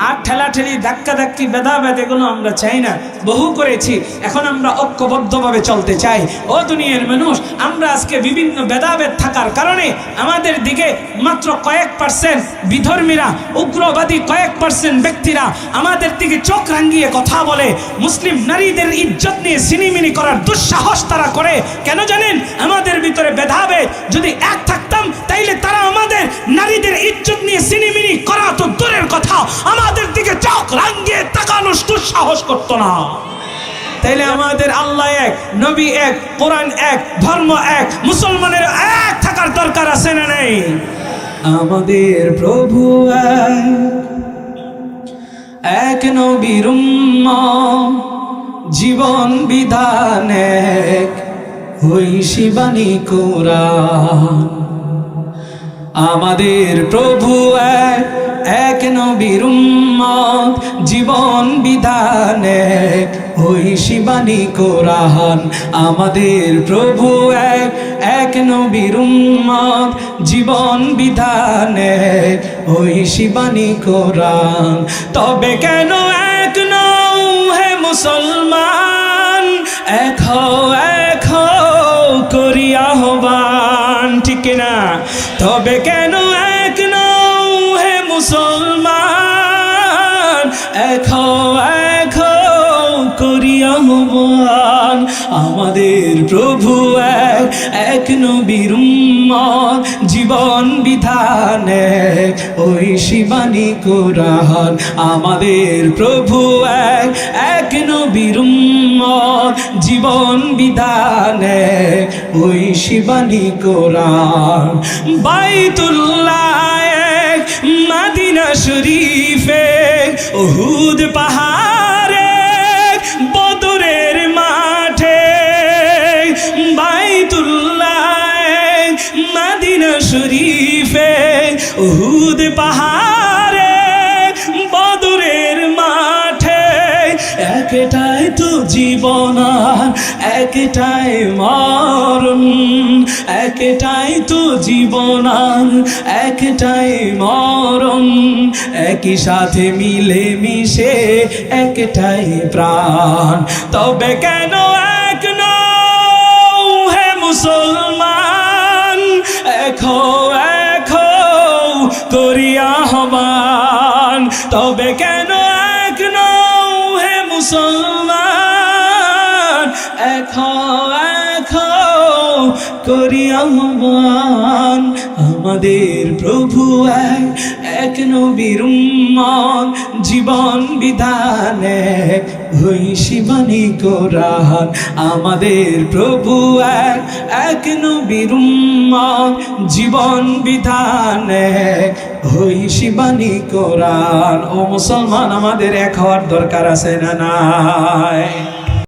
আর ঠেলাঠেলি ধাক্কাধাক্কি ভেদাভেদ এগুলো আমরা চাই না, বহু করেছি। এখন আমরা ঐক্যবদ্ধভাবে চলতে চাই। ও দুনিয়ার মানুষ, আমরা আজকে বিভিন্ন ভেদাভেদ থাকার কারণে আমাদের দিকে মাত্র কয়েক পার্সেন্ট বিধর্মীরা, উগ্রবাদী কয়েক পার্সেন্ট ব্যক্তিরা আমাদের দিকে চোখ রাঙিয়ে কথা বলে, মুসলিম নারীদের ইজ্জত নিয়ে সিনিমিনি করার দুঃসাহস তারা করে। কেন জানেন? আমাদের ভিতরে ভেদাভেদ যদি এক থাকতাম তাইলে তারা আমাদের নারীদের ইজ্জত নিয়ে সিনিমিনি করা তো দূরের কথা, আমাদের দিকে চোখ রাঙিয়ে তাকানোর দুঃসাহস করতো না। তাইলে আমাদের আল্লাহ এক, নবী এক, কোরআন এক, ধর্ম এক, মুসলমানের এক থাকার দরকার আছে না নেই? আমাদের প্রভু এক, নবীর উম্মত, জীবন বিধান এক, ঐশী বাণী কোরআন। আমাদের প্রভু এক, এক নবীর উম্মত, জীবন বিধান এক, ঐশী বাণী কোরআন। আমাদের প্রভু এক, এক নবীর উম্মত, জীবন বিধান এক, ঐশী বাণী কোরআন। তবে কেন এক নও হে মুসলমান, এক হও করি আহ্বান, ঠিক না? তবে কেন এক নও হে মুসলমান, এক হও করি আহ্বান। আমাদের প্রভু এক, এক নবীর উম্মত, জীবন বিধান এক, ঐশী বাণী কোরআন। আমাদের প্রভু এক, এক নবীর উম্মত, জীবন বিধান এক, ঐশী বাণী কোরআন। বাইতুল্লাহ এক, মদিনা শরীফে, উহুদ পাহাড়ে, বদরের মাঠে। বাইতুল্লাহ এক, মদিনা শরীফে, উহুদ পাহাড়ে, বদরের মাঠে। একটাই তো জীবন আর একটাই মরণ, একটাই তো জীবন আর একটাই মরণ। একই সাথে মিলে মিশে একটাই প্রাণ। তবে কেন এক নও হে মুসলমান, এক হও করি আহ্বান। তবে কেন এক নও হে মুসলমান, এক হও করি আহ্বান। আমাদের প্রভু এক, এক নবীর উম্মত, জীবন বিধান এক, ঐশী বাণী কোরআন। আমাদের প্রভু এক, এক নবীর উম্মত, জীবন বিধান এক, ঐশী বাণী কোরআন। ও মুসলমান, আমাদের এক হওয়ার দরকার আছে না নাই?